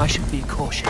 I should be cautious.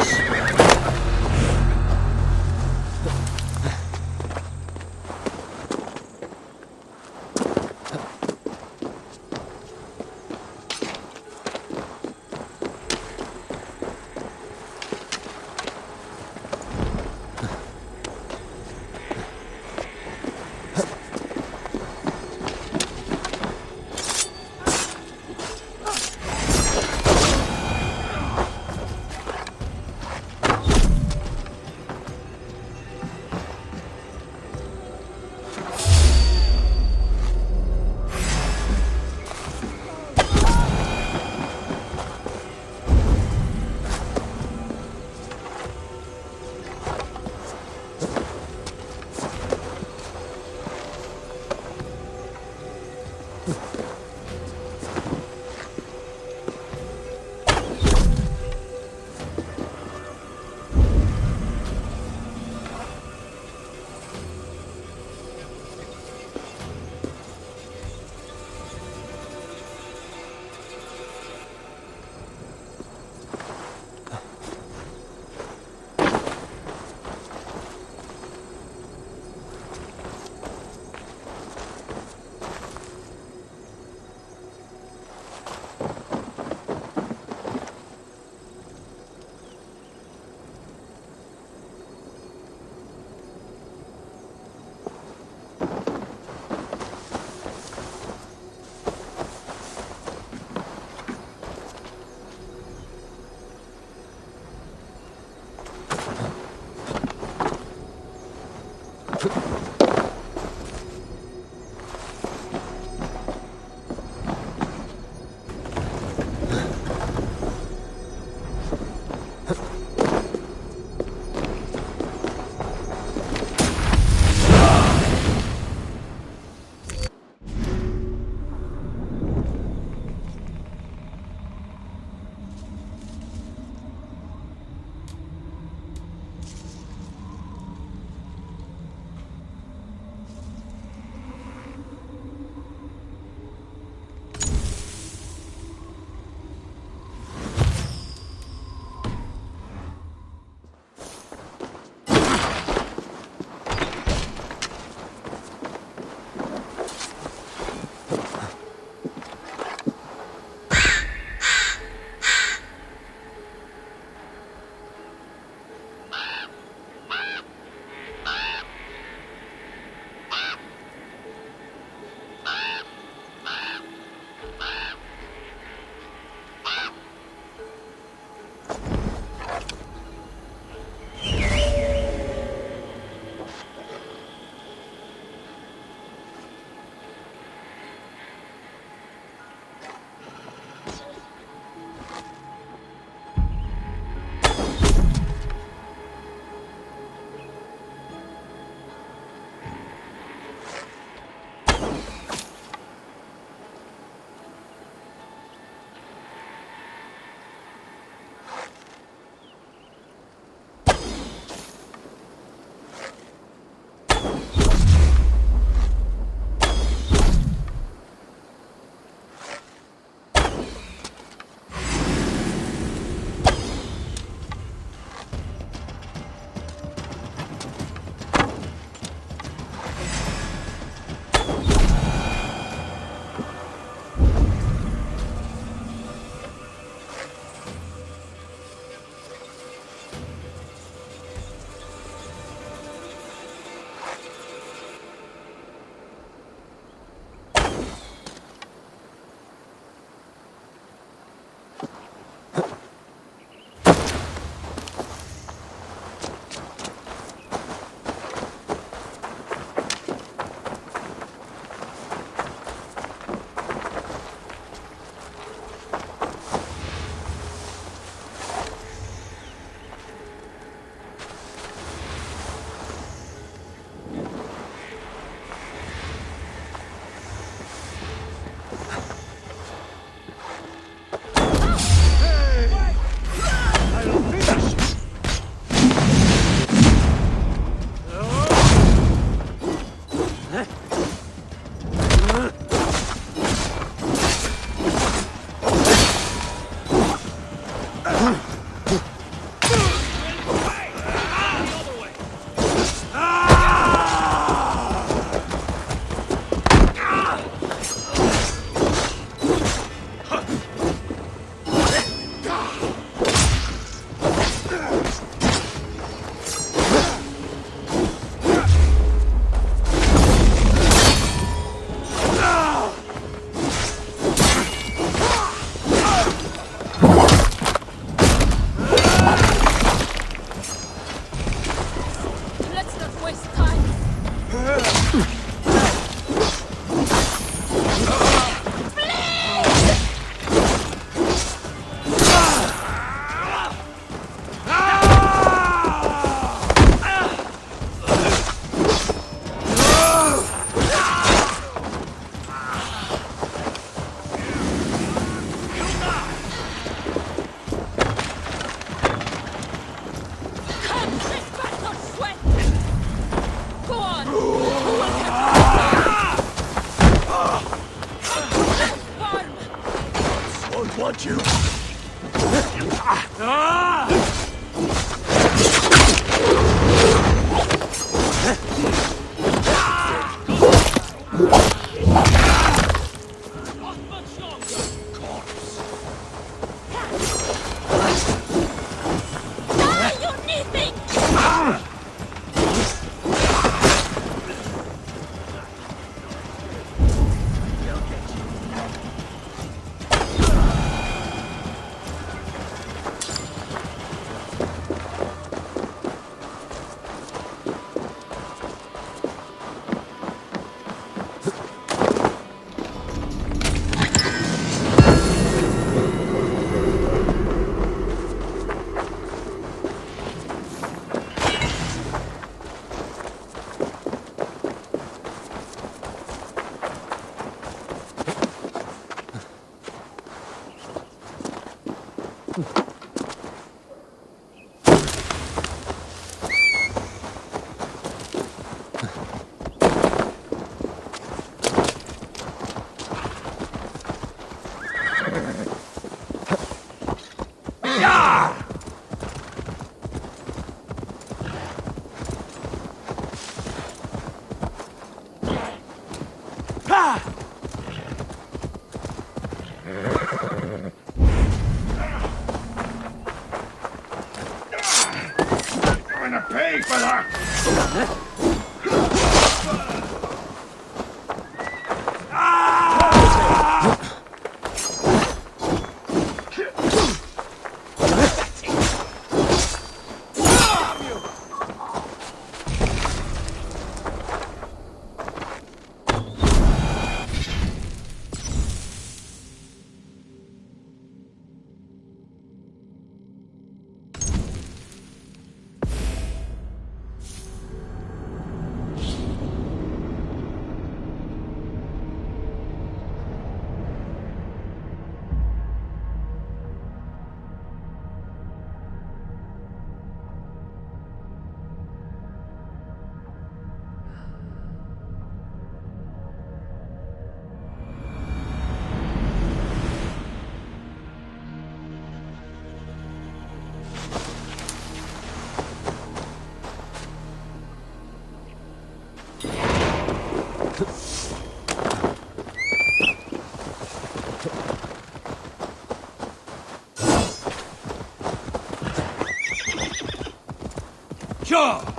Sure!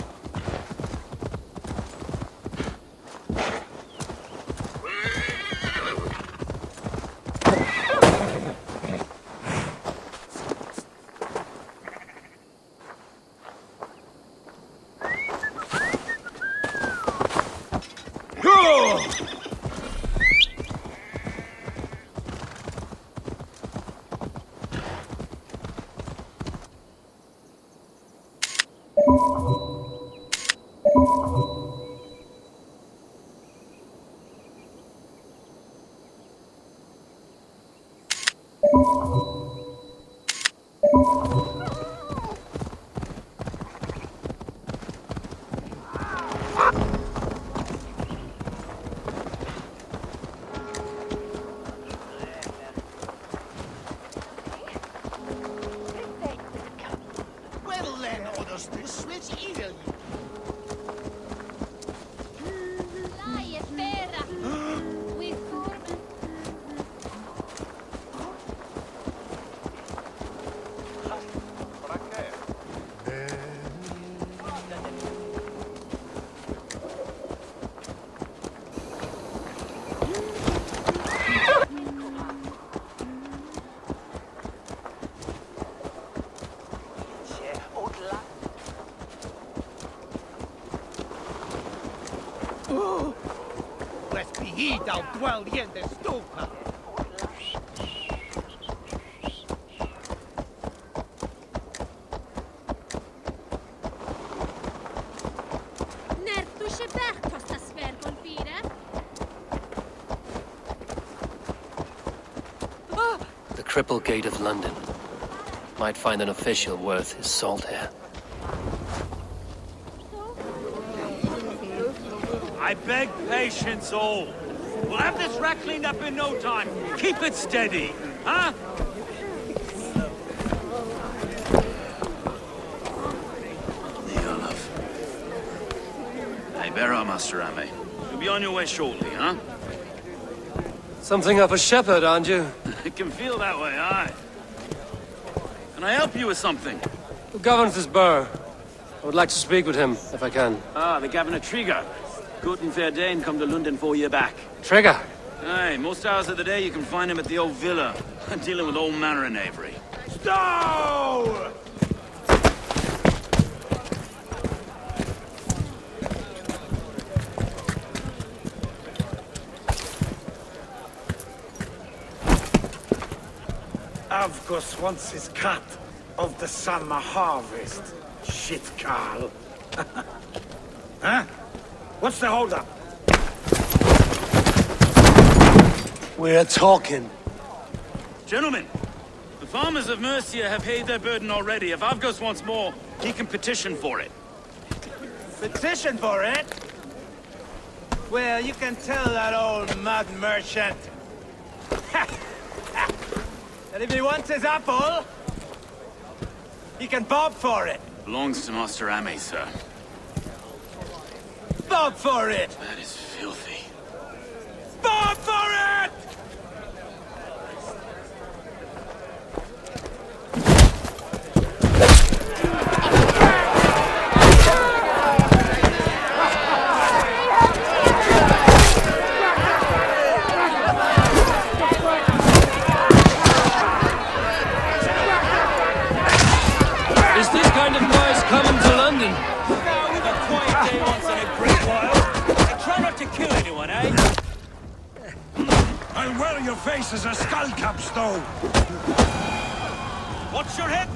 respihita o dwell diente stupa. Nertu się berko sta sfergon pire? The Cripple Gate of London. Might find an official worth his salt here. I beg patience, all. We'll have this rat cleaned up in no time. Keep it steady, huh? There you are, love. Hey, bear up, Master Ame. You'll be on your way shortly, huh? Something of a shepherd, aren't you? It can feel that way, aye. Can I help you with something? Who governs this burr? I would like to speak with him, if I can. Ah, the Governor Trigger. Good and fair Dane come to London 4 year back. Trigger! Aye, most hours of the day you can find him at the old villa, dealing with all manner of knavery. Stow! Avgos wants his cut of the summer harvest. Shit, Carl. Huh? What's the holdup? We're talking. Gentlemen, the farmers of Mercia have paid their burden already. If Avgos wants more, he can petition for it. Petition for it? Well, you can tell that old mud merchant. And if he wants his apple, he can bob for it. Belongs to Master Ame, sir. Bob for it! That is filthy. Bob for it! Is this kind of noise coming to London? Now we've a quiet day once in a great while. And try not to kill anyone, eh? I'll wear your face as a skull cap, Stow. Watch your head!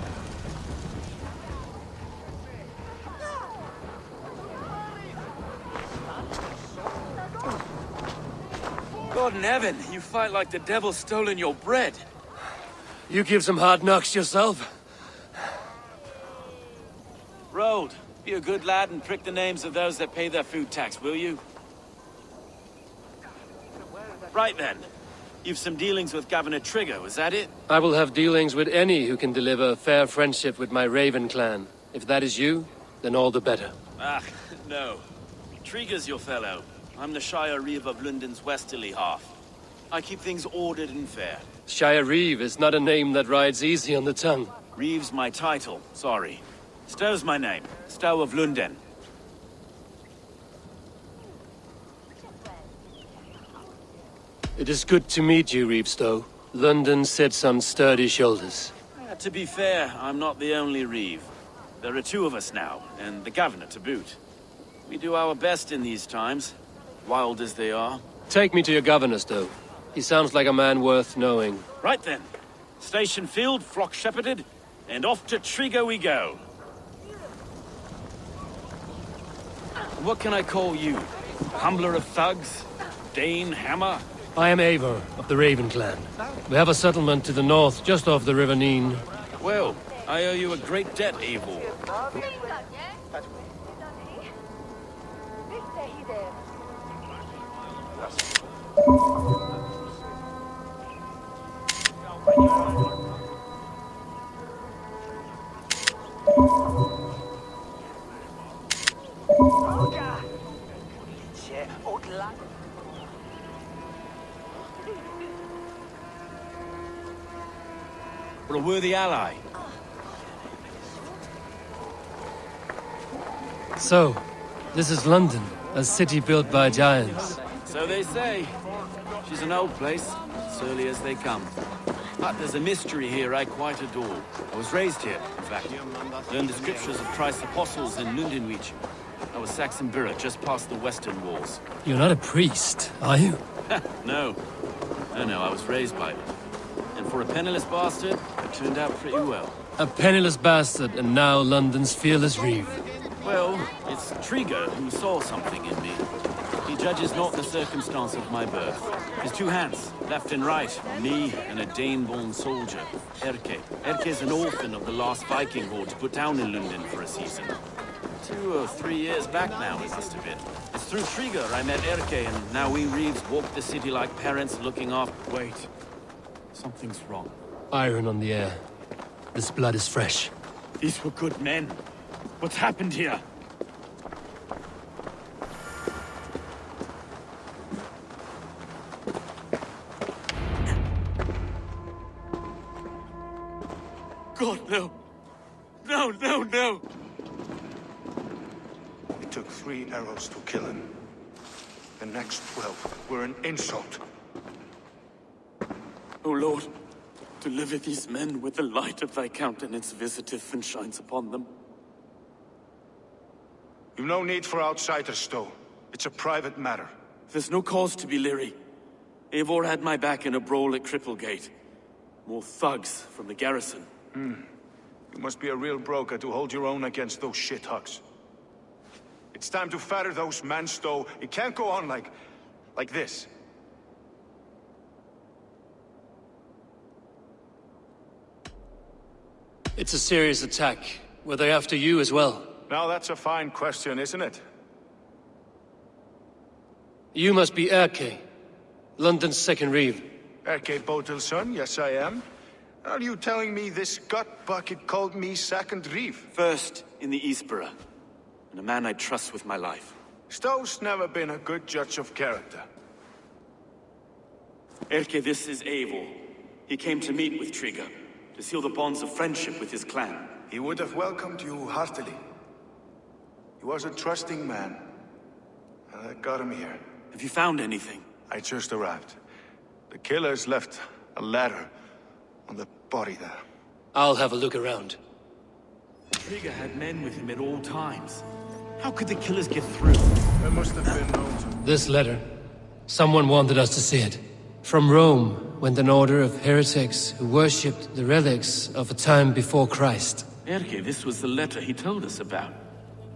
God in heaven, you fight like the devil's stolen your bread. You give some hard knocks yourself. Road, be a good lad and prick the names of those that pay their food tax, will you? Right then. You've some dealings with Governor Trigger, was that it? I will have dealings with any who can deliver a fair friendship with my Raven clan. If that is you, then all the better. Ah, no. Trigger's your fellow. I'm the Shire Reeve of London's westerly half. I keep things ordered and fair. Shire Reeve is not a name that rides easy on the tongue. Reeve's my title, sorry. Stow's my name. Stow of London. It is good to meet you, Reevestow. London sits on sturdy shoulders. To be fair, I'm not the only Reeve. There are two of us now, and the Governor to boot. We do our best in these times, wild as they are. Take me to your governor, Stow. He sounds like a man worth knowing. Right then. Station filled, flock shepherded, and off to Trigger we go. What can I call you? Humbler of thugs? Dane Hammer? I am Eivor of the Raven clan. We have a settlement to the north, just off the River Neen. Well, I owe you a great debt, Eivor. We're a worthy ally. So, this is London, a city built by giants. So they say. She's an old place, surly as they come. But there's a mystery here I quite adore. I was raised here, in fact. Learned the scriptures of Christ's apostles in Lundenwich. I was Saxon Borough, just past the western walls. You're not a priest, are you? No. No, I was raised by them. And for a penniless bastard, it turned out pretty well. A penniless bastard, and now London's fearless reeve. Well, it's Trigger who saw something in me. He judges not the circumstance of my birth. His two hands, left and right, me and a Dane-born soldier, Erke. Erke's an orphan of the last Viking horde put down in London for a season. 2 or 3 years back now, it must have been. It's through Trigger I met Erke, and now we Reeves walk the city like parents looking after... Wait. Something's wrong. Iron on the air. This blood is fresh. These were good men. What's happened here? God, no. No. It took 3 arrows to kill him. The next 12 were an insult. O Lord, deliver these men with the light of thy countenance visiteth and shines upon them. You've no need for outsiders, though. It's a private matter. There's no cause to be leery. Eivor had my back in a brawl at Cripplegate. More thugs from the garrison. You must be a real broker to hold your own against those shithugs. It's time to fetter those men, Stowe. It can't go on like this. It's a serious attack. Were they after you as well? Now that's a fine question, isn't it? You must be Erke, London's second reeve. Erke Botel's son, yes I am. Are you telling me this gut bucket called me second reeve? First in the Eastborough, and a man I trust with my life. Stowe's never been a good judge of character. Erke, this is Eivor. He came to meet with Trigger, to seal the bonds of friendship with his clan. He would have welcomed you heartily. He was a trusting man. And I got him here. Have you found anything? I just arrived. The killers left a ladder on the body there. I'll have a look around. Trigger had men with him at all times. How could the killers get through? There must have been known to... This letter. Someone wanted us to see it. From Rome went an order of heretics who worshipped the relics of a time before Christ. Erke, this was the letter he told us about.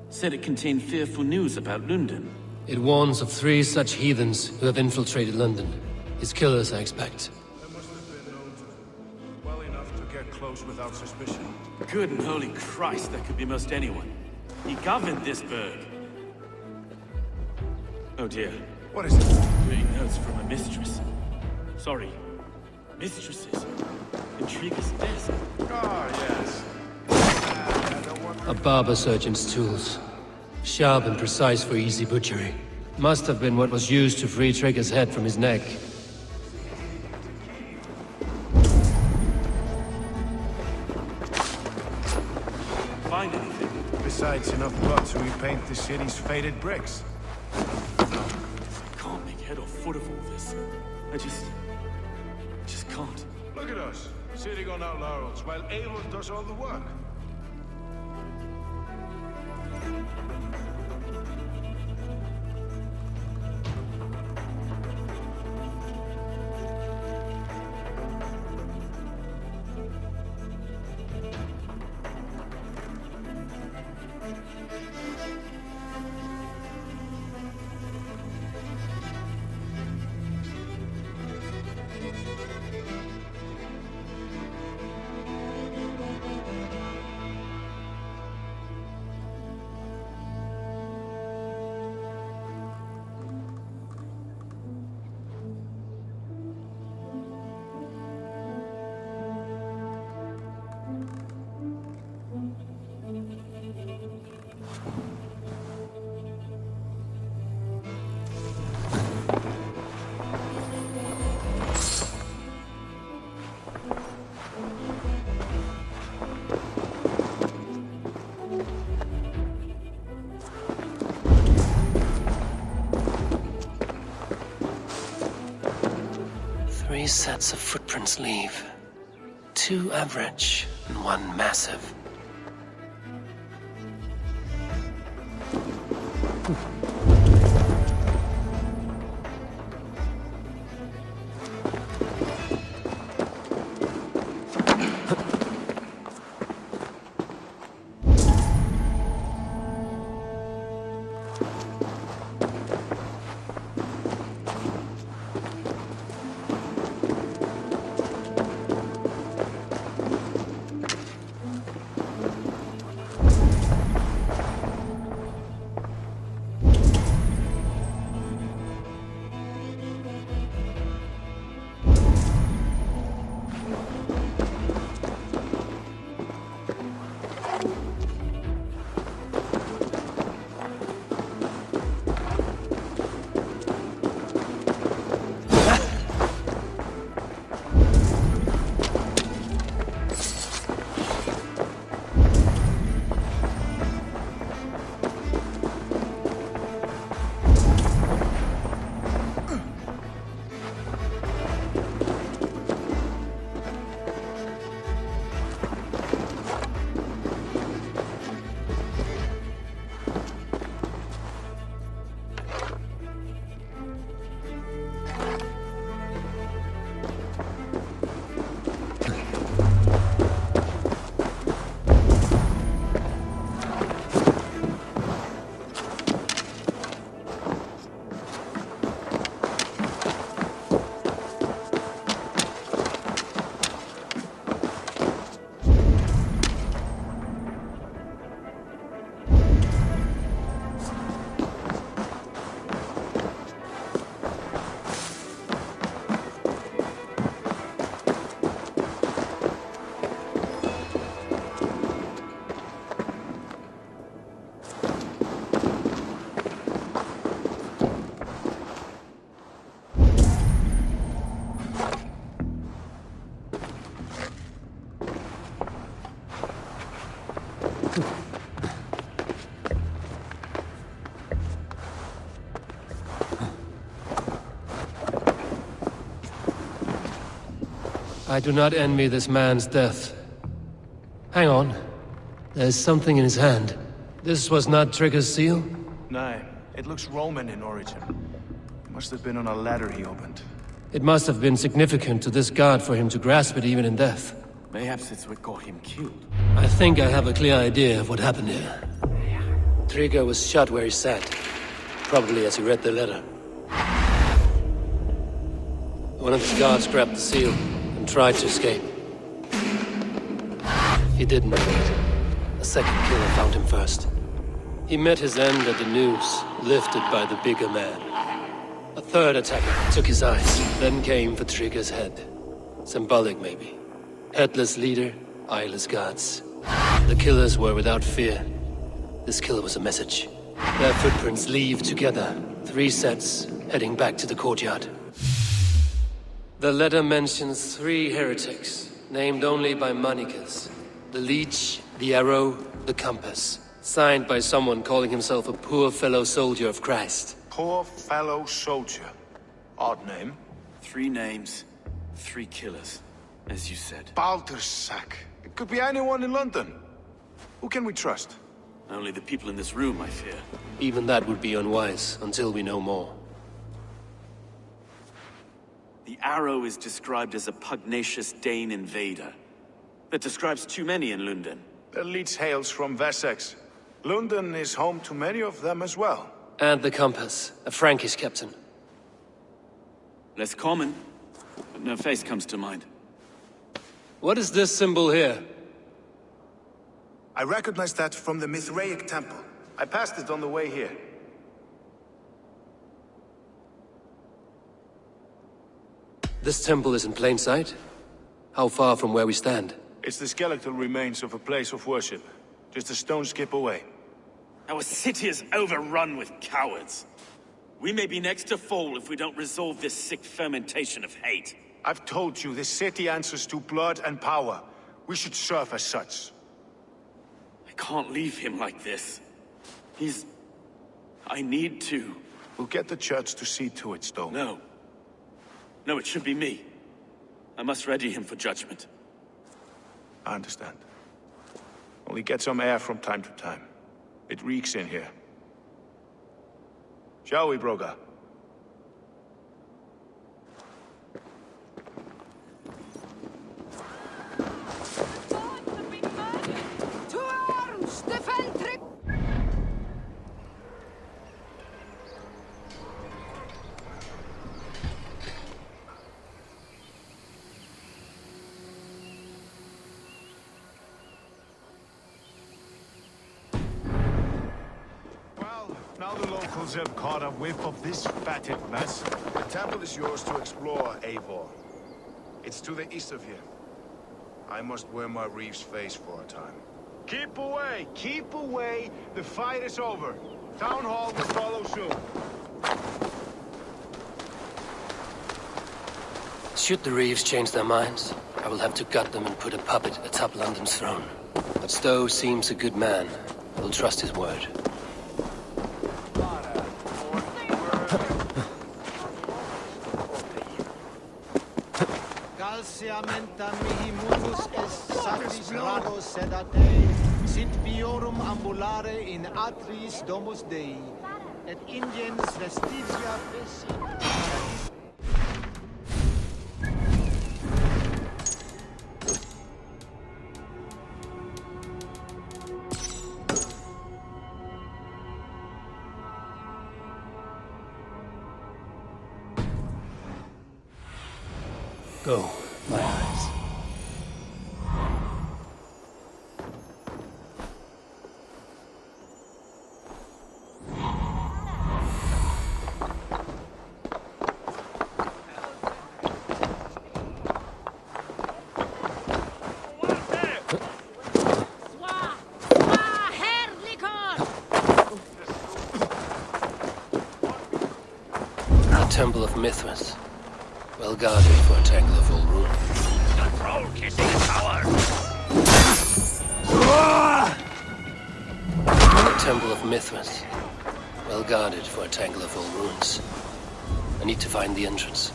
Said it contained fearful news about London. It warns of 3 such heathens who have infiltrated London. His killers, I expect. There must have been known to... well enough to get close without suspicion. Good and holy Christ, that could be most anyone. He governed this burg. Oh dear. What is it? Reading notes from a mistress. Sorry, mistresses. Intrigue's desk. Ah, yes. A barber surgeon's tools. Sharp and precise for easy butchery. Must have been what was used to free Trigger's head from his neck. Find anything? Besides enough blood to repaint the city's faded bricks. I can't make head or foot of all this. I just can't. Look at us, sitting on our laurels while Eivor does all the work. Three sets of footprints leave. 2 average and 1 massive. I do not envy this man's death. Hang on. There's something in his hand. This was not Trigger's seal? No, it looks Roman in origin. Must have been on a ladder he opened. It must have been significant to this god for him to grasp it even in death. Mayhaps it's what got him killed. I think I have a clear idea of what happened here. Trigger was shot where he sat. Probably as he read the letter. One of his guards grabbed the seal and tried to escape. He didn't make it. A second killer found him first. He met his end at the noose, lifted by the bigger man. A third attacker took his eyes, then came for Trigger's head. Symbolic, maybe. Headless leader, eyeless guards. The killers were without fear. This kill was a message. Their footprints leave together. 3 sets, heading back to the courtyard. The letter mentions 3 heretics, named only by monikers. The Leech, the Arrow, the Compass. Signed by someone calling himself a poor fellow soldier of Christ. Poor fellow soldier. Odd name. 3 names, 3 killers, as you said. Baldersack. It could be anyone in London. Who can we trust? Only the people in this room, I fear. Even that would be unwise, until we know more. The Arrow is described as a pugnacious Dane invader. That describes too many in London. The Leech hails from Wessex. London is home to many of them as well. And the Compass, a Frankish captain. Less common, but no face comes to mind. What is this symbol here? I recognize that from the Mithraic temple. I passed it on the way here. This temple is in plain sight? How far from where we stand? It's the skeletal remains of a place of worship. Just a stone's skip away. Our city is overrun with cowards. We may be next to fall if we don't resolve this sick fermentation of hate. I've told you, this city answers to blood and power. We should serve as such. I can't leave him like this. I need to. We'll get the church to see to it, Stone. No. No, it should be me. I must ready him for judgment. I understand. Only get some air from time to time. It reeks in here. Shall we, Broga? To arms! Defend Trip! Now the locals have caught a whiff of this fatted mess. The temple is yours to explore, Eivor. It's to the east of here. I must wear my reeve's face for a time. Keep away! Keep away! The fight is over. Town Hall will follow soon. Should the Reeves change their minds, I will have to gut them and put a puppet atop London's throne. But Stowe seems a good man. I will trust his word. Calciamenta mihi mutus est sacris grado sedate, sint viorum ambulare in atris domus Dei, et ingens vestigia feci. Go, my eyes. The Temple of Mithras. Well guarded for a tangle of old ruin. The troll-kissing coward! The Temple of Mithras. Well guarded for a tangle of old ruins. I need to find the entrance.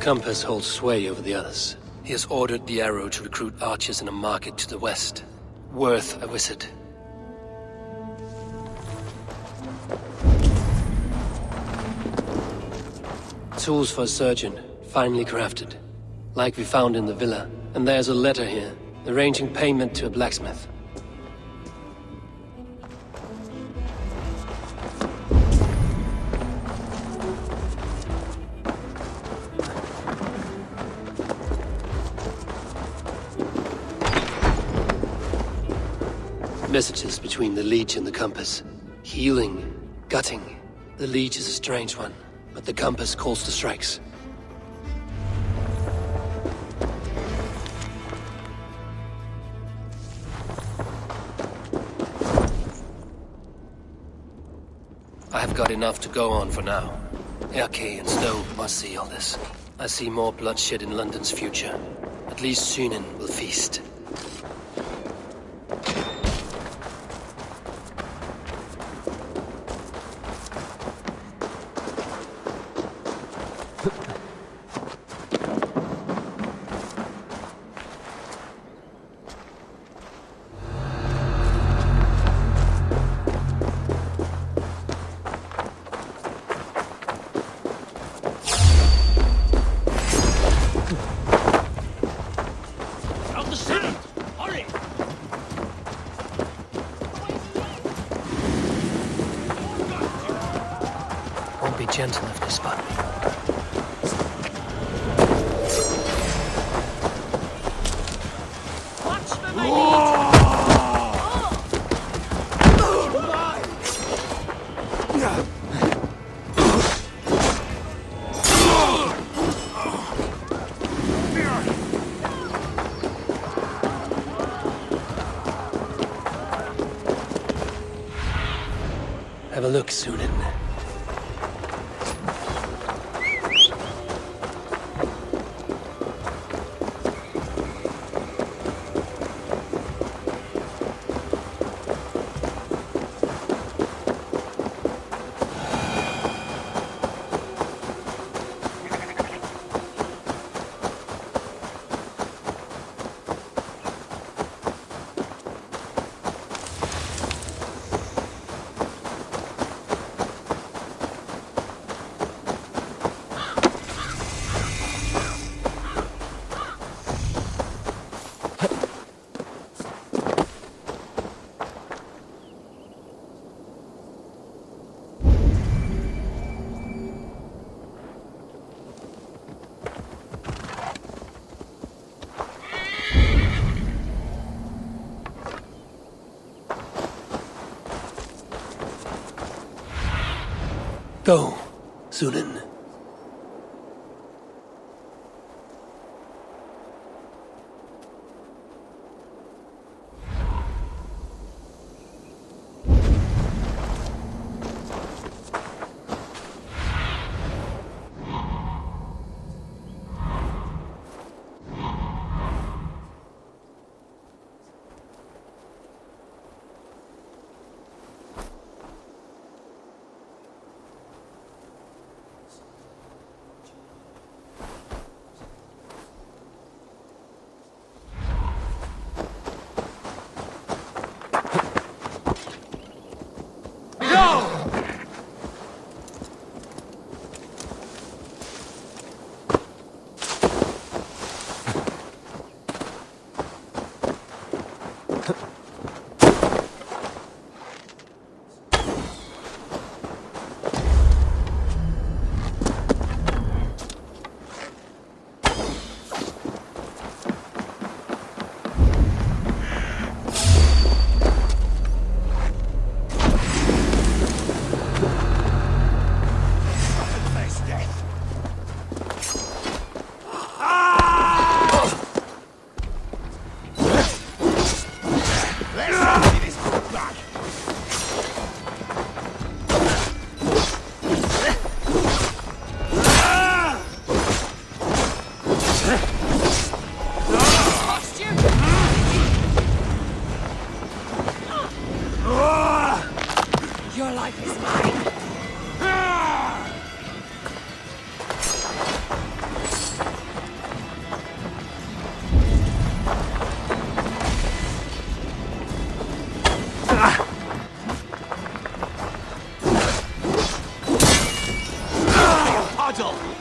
compass holds sway over the others. He has ordered the arrow to recruit archers in a market to the west. Worth a visit. Tools for a surgeon, finely crafted. Like we found in the villa. And there's a letter here, arranging payment to a blacksmith. Messages between the Leech and the compass. Healing, gutting. The Leech is a strange one, but the compass calls to strikes. I have got enough to go on for now. Erke and Stowe must see all this. I see more bloodshed in London's future. At least Sunan will feast. Be gentle if they spot me. Watch for my lead! Have a look, Sunan. Go, Sunan. Puddle!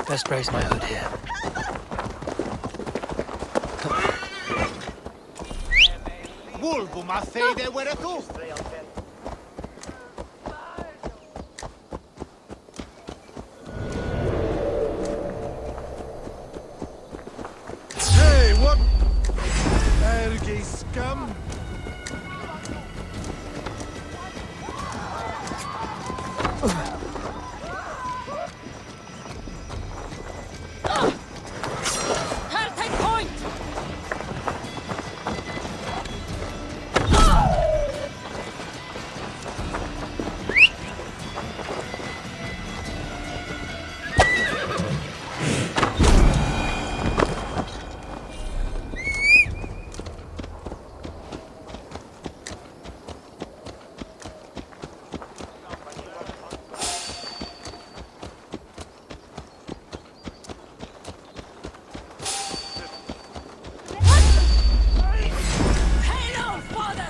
Best raise my hood here. Vulvum a fede were tu. Hey, what? Erge scum. Her take point! Hello, father!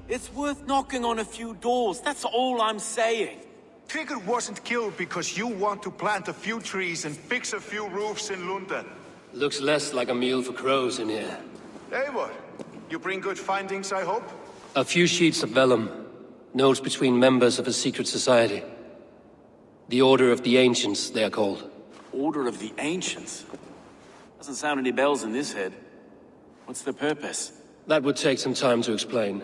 It's worth knocking on a few doors, that's all I'm saying. Trigger wasn't killed because you want to plant a few trees and fix a few roofs in London. Looks less like a meal for crows in here. Eivor, you bring good findings, I hope? A few sheets of vellum. Notes between members of a secret society. The Order of the Ancients, they are called. Order of the Ancients? Doesn't sound any bells in this head. What's the purpose? That would take some time to explain.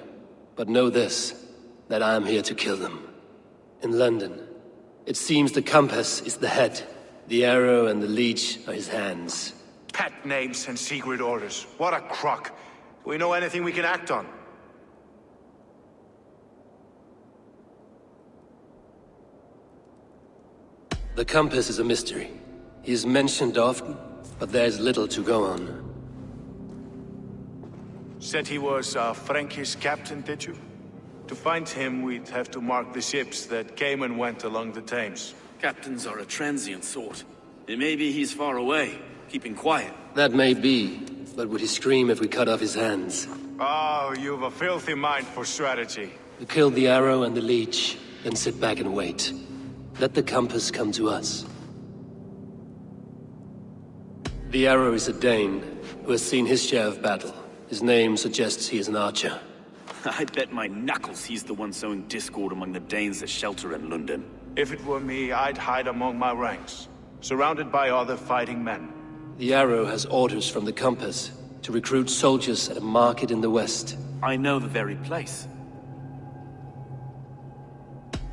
But know this, that I am here to kill them. In London, it seems the compass is the head. The arrow and the leech are his hands. Pet names and secret orders. What a crock. Do we know anything we can act on? The compass is a mystery. He is mentioned often, but there's little to go on. Said he was a Frankish captain, did you? To find him, we'd have to mark the ships that came and went along the Thames. Captains are a transient sort. It may be he's far away, keeping quiet. That may be, but would he scream if we cut off his hands? Oh, you've a filthy mind for strategy. We kill the arrow and the leech, then sit back and wait. Let the compass come to us. The arrow is a Dane, who has seen his share of battle. His name suggests he is an archer. I bet my knuckles he's the one sowing discord among the Danes that shelter in London. If it were me, I'd hide among my ranks, surrounded by other fighting men. The arrow has orders from the compass to recruit soldiers at a market in the west. I know the very place.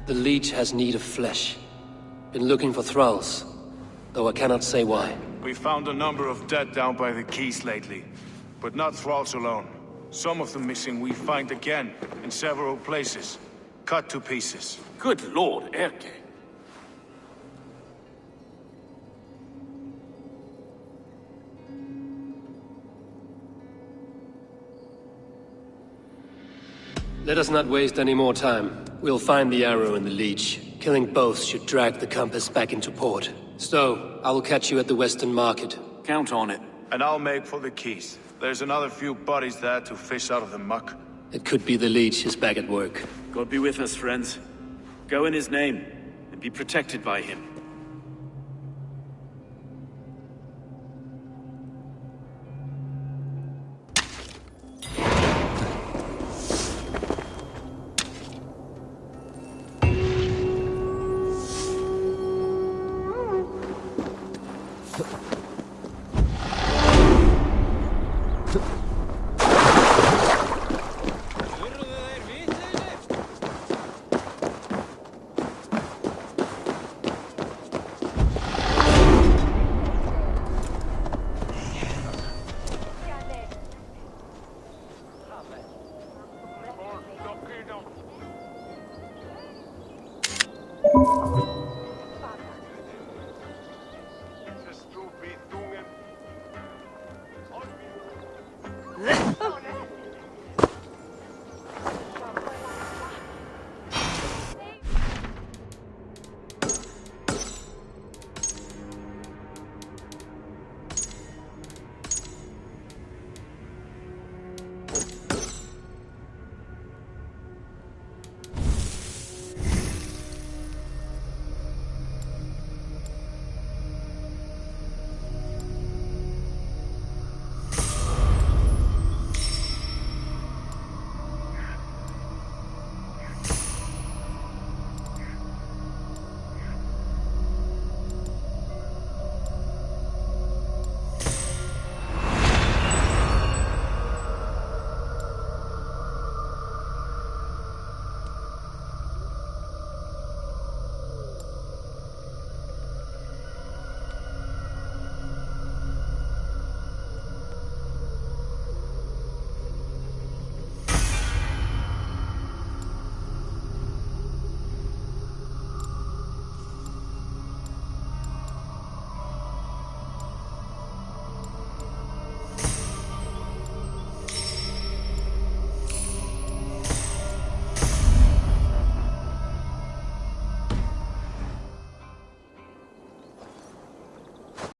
The leech has need of flesh. Been looking for thralls, though I cannot say why. We found a number of dead down by the quays lately, but not thralls alone. Some of them missing we find again, in several places. Cut to pieces. Good lord, Erke. Let us not waste any more time. We'll find the arrow and the leech. Killing both should drag the compass back into port. So, I will catch you at the Western Market. Count on it. And I'll make for the quays. There's another few bodies there to fish out of the muck. It could be the leech is back at work. God be with us, friends. Go in his name, and be protected by him.